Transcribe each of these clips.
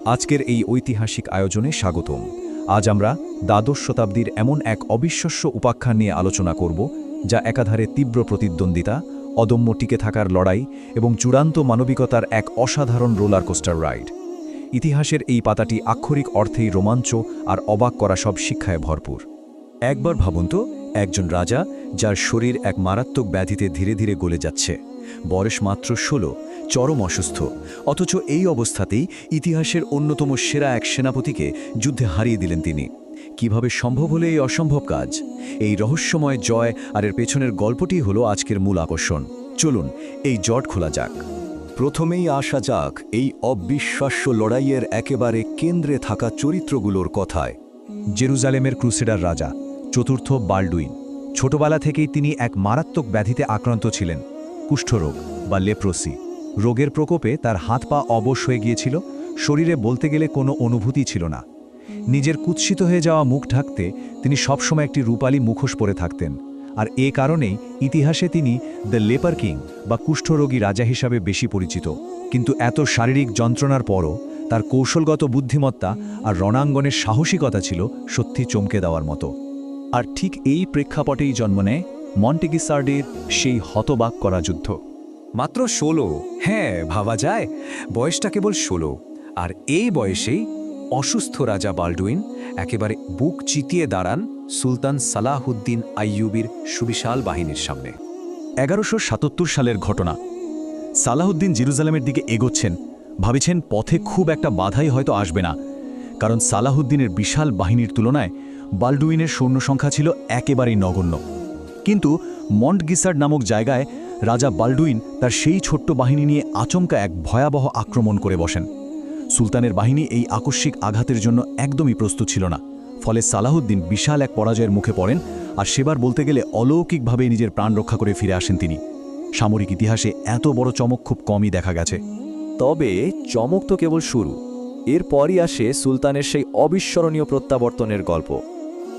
আজকের এই ঐতিহাসিক আয়োজনে স্বাগতম। আজ আমরা দ্বাদশ শতাব্দীর এমন এক অবিশ্বাস্য উপাখ্যান নিয়ে আলোচনা করব, যা একাধারে তীব্র প্রতিদ্বন্দ্বিতা, অদম্য টিকে থাকার লড়াই এবং চূড়ান্ত মানবিকতার এক অসাধারণ রোলার কোস্টার রাইড। ইতিহাসের এই পাতাটি আক্ষরিক অর্থেই রোমাঞ্চ আর অবাক করা সব শিক্ষায় ভরপুর। একবার ভাবুন তো, একজন রাজা যার শরীর এক মারাত্মক ব্যাধিতে ধীরে ধীরে গলে যাচ্ছে, বয়স মাত্র 16, চরম অসুস্থ, অথচ এই অবস্থাতেই ইতিহাসের অন্যতম সেরা এক সেনাপতিকে যুদ্ধে হারিয়ে দিলেন তিনি। কিভাবে সম্ভব হলো এই অসম্ভব কাজ? এই রহস্যময় জয় আর এর পেছনের গল্পটি হলো আজকের মূল আকর্ষণ। চলুন এই জট খোলা যাক। প্রথমেই আসা যাক এই অবিশ্বাস্য লড়াইয়ের একেবারে কেন্দ্রে থাকা চরিত্রগুলোর কথায়। জেরুজালেমের ক্রুসেডার রাজা চতুর্থ বাল্ডুইন। ছোটবেলা থেকেই তিনি এক মারাত্মক ব্যাধিতে আক্রান্ত ছিলেন, কুষ্ঠরোগ বা লেপ্রোসি। রোগের প্রকোপে তার হাত পা অবশ হয়ে গিয়েছিল, শরীরে বলতে গেলে কোনো অনুভূতি ছিল না। নিজের কুৎসিত হয়ে যাওয়া মুখ ঢাকতে তিনি সবসময় একটি রূপালী মুখোশ পরে থাকতেন, আর এ কারণেই ইতিহাসে তিনি দ্য লেপার কিং বা কুষ্ঠরোগী রাজা হিসাবে বেশি পরিচিত। কিন্তু এত শারীরিক যন্ত্রণার পরও তার কৌশলগত বুদ্ধিমত্তা আর রণাঙ্গনের সাহসিকতা ছিল সত্যি চমকে দেওয়ার মতো। আর ঠিক এই প্রেক্ষাপটেই জন্ম নেয় মন্টেগিসার্ডের সেই হতবাক করা যুদ্ধ। মাত্র 16, হ্যাঁ ভাবা যায়, বয়সটা কেবল 16। আর এই বয়সেই অসুস্থ রাজা বাল্ডুইন একেবারে বুক চিতিয়ে দাঁড়ান সুলতান সালাহুদ্দিন আইয়ুবির সুবিশাল বাহিনীর সামনে। 1177 সালের ঘটনা। সালাহুদ্দিন জেরুজালেমের দিকে এগোচ্ছেন, ভাবছেন পথে খুব একটা বাধাই হয়তো আসবে না, কারণ সালাহুদ্দিনের বিশাল বাহিনীর তুলনায় বাল্ডুইনের সৈন্য সংখ্যা ছিল একেবারেই নগণ্য। কিন্তু মন্টগিসার্ড নামক জায়গায় রাজা বাল্ডুইন তার সেই ছোট্ট বাহিনী নিয়ে আচমকা এক ভয়াবহ আক্রমণ করে বসেন। সুলতানের বাহিনী এই আকস্মিক আঘাতের জন্য একদমই প্রস্তুত ছিল না, ফলে সালাহুদ্দিন বিশাল এক পরাজয়ের মুখে পড়েন, আর সেবার বলতে গেলে অলৌকিকভাবে নিজের প্রাণ রক্ষা করে ফিরে আসেন তিনি। সামরিক ইতিহাসে এত বড় চমক খুব কমই দেখা গেছে। তবে চমক তো কেবল শুরু। এরপরই আসে সুলতানের সেই অবিস্মরণীয় প্রত্যাবর্তনের গল্প।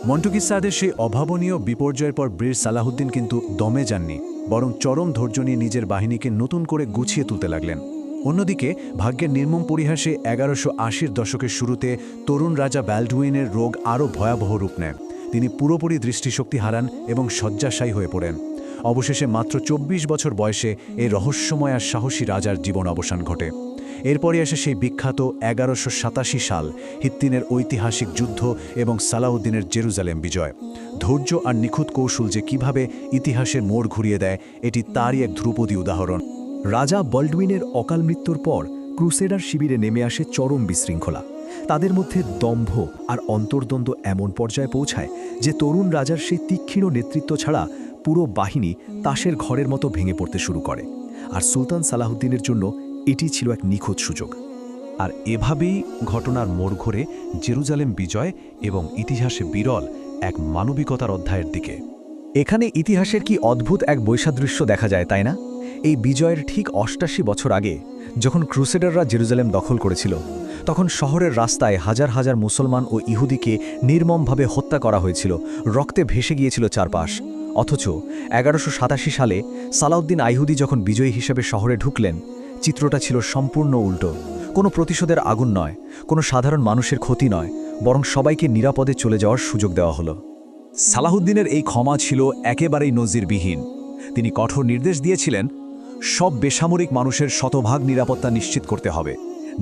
মন্টেগিসার্ডের সেই অভাবনীয় বিপর্যয়ের পর বীর সালাহুদ্দিন কিন্তু দমে যাননি, বরং চরম ধৈর্য নিয়ে নিজের বাহিনীকে নতুন করে গুছিয়ে তুলতে লাগলেন। অন্যদিকে ভাগ্যের নির্মম পরিহাসে 1180 দশকের শুরুতে তরুণ রাজা বাল্ডুইনের রোগ আরও ভয়াবহ রূপ নেয়। তিনি পুরোপুরি দৃষ্টিশক্তি হারান এবং শয্যাশায়ী হয়ে পড়েন। অবশেষে মাত্র 24 বছর বয়সে এই রহস্যময় আর সাহসী রাজার জীবন অবসান ঘটে। এরপরে আসে সেই বিখ্যাত 1187 সাল, হিত্তিনের ঐতিহাসিক যুদ্ধ এবং সালাউদ্দিনের জেরুজালেম বিজয়। ধৈর্য আর নিখুঁত কৌশল যে কিভাবে ইতিহাসের মোড় ঘুরিয়ে দেয়, এটি তারই এক ধ্রুপদী উদাহরণ। রাজা বাল্ডুইনের অকাল মৃত্যুর পর ক্রুসেডার শিবিরে নেমে আসে চরম বিশৃঙ্খলা। তাদের মধ্যে দম্ভ আর অন্তর্দ্বন্দ্ব এমন পর্যায়ে পৌঁছায় যে তরুণ রাজার সেই তীক্ষ্ণ নেতৃত্ব ছাড়া পুরো বাহিনী তাসের ঘরের মতো ভেঙে পড়তে শুরু করে। আর সুলতান সালাহুদ্দিনের জন্য এটি ছিল এক নিখুঁত সুযোগ। আর এভাবেই ঘটনার মোড় ঘোরে জেরুজালেম বিজয় এবং ইতিহাসে বিরল এক মানবিকতার অধ্যায়ের দিকে। এখানে ইতিহাসের কি অদ্ভুত এক বৈসাদৃশ্য দেখা যায়, তাই না? এই বিজয়ের ঠিক 88 বছর আগে, যখন ক্রুসেডাররা জেরুজালেম দখল করেছিল, তখন শহরের রাস্তায় হাজার হাজার মুসলমান ও ইহুদিকে নির্মমভাবে হত্যা করা হয়েছিল, রক্তে ভেসে গিয়েছিল চারপাশ। অথচ 1187 সালে সালাউদ্দিন আইয়ুবি যখন বিজয়ী হিসেবে শহরে ঢুকলেন, চিত্রটা ছিল সম্পূর্ণ উল্টো। কোনো প্রতিশোধের আগুন নয়, কোনো সাধারণ মানুষের ক্ষতি নয়, বরং সবাইকে নিরাপদে চলে যাওয়ার সুযোগ দেওয়া হলো। সালাহুদ্দিনের এই ক্ষমা ছিল একেবারেই নজিরবিহীন। তিনি কঠোর নির্দেশ দিয়েছিলেন, সব বেসামরিক মানুষের শতভাগ নিরাপত্তা নিশ্চিত করতে হবে,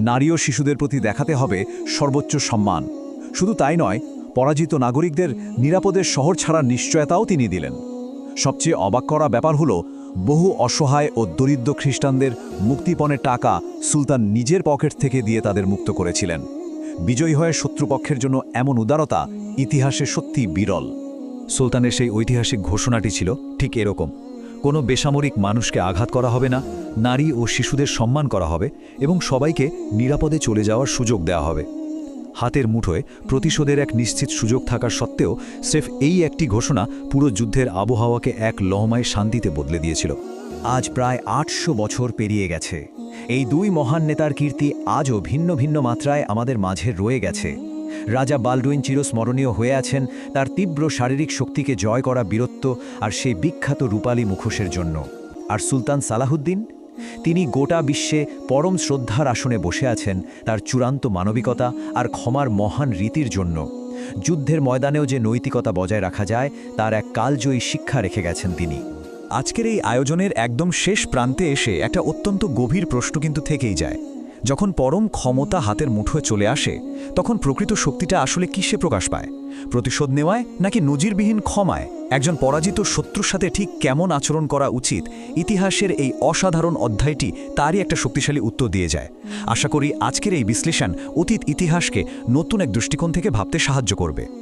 নারী ও শিশুদের প্রতি দেখাতে হবে সর্বোচ্চ সম্মান। শুধু তাই নয়, পরাজিত নাগরিকদের নিরাপদের শহর ছাড়ার নিশ্চয়তাও তিনি দিলেন। সবচেয়ে অবাক করা ব্যাপার হলো, বহু অসহায় ও দরিদ্র খ্রিস্টানদের মুক্তিপণের টাকা সুলতান নিজের পকেট থেকে দিয়ে তাদের মুক্ত করেছিলেন। বিজয়ী হয়ে শত্রুপক্ষের জন্য এমন উদারতা ইতিহাসে সত্যি বিরল। সুলতানের সেই ঐতিহাসিক ঘোষণাটি ছিল ঠিক এরকম: কোনো বেসামরিক মানুষকে আঘাত করা হবে না, নারী ও শিশুদের সম্মান করা হবে এবং সবাইকে নিরাপদে চলে যাওয়ার সুযোগ দেওয়া হবে। হাতের মুঠোয় প্রতিশোধের এক নিশ্চিত সুযোগ থাকার সত্ত্বেও স্রেফ এই একটি ঘোষণা পুরো যুদ্ধের আবহাওয়াকে এক লহমায় শান্তিতে বদলে দিয়েছিল। আজ প্রায় 800 বছর পেরিয়ে গেছে। এই দুই মহান নেতার কীর্তি আজও ভিন্ন ভিন্ন মাত্রায় আমাদের মাঝে রয়ে গেছে। রাজা বাল্ডুইন চিরস্মরণীয় হয়ে আছেন তার তীব্র শারীরিক শক্তিকে জয় করা বীরত্ব আর সেই বিখ্যাত রূপালী মুখোশের জন্য। আর সুলতান সালাহুদ্দিন, তিনি গোটা বিশ্বে পরম শ্রদ্ধার আসনে বসে আছেন তার চূড়ান্ত মানবিকতা আর ক্ষমার মহান রীতির জন্য। যুদ্ধের ময়দানেও যে নৈতিকতা বজায় রাখা যায় তার এক কালজয়ী শিক্ষা রেখে গেছেন তিনি। আজকের এই আয়োজনের একদম শেষ প্রান্তে এসে একটা অত্যন্ত গভীর প্রশ্ন কিন্তু থেকেই যায়। যখন পরম ক্ষমতা হাতের মুঠোয় চলে আসে, তখন প্রকৃত শক্তিটা আসলে কিসে প্রকাশ পায়? প্রতিশোধ নেওয়ায় নাকি নজিরবিহীন ক্ষমায়? একজন পরাজিত শত্রুর সাথে ঠিক কেমন আচরণ করা উচিত, ইতিহাসের এই অসাধারণ অধ্যায়টি তারই একটা শক্তিশালী উত্তর দিয়ে যায়। আশা করি আজকের এই বিশ্লেষণ অতীত ইতিহাসকে নতুন এক দৃষ্টিকোণ থেকে ভাবতে সাহায্য করবে।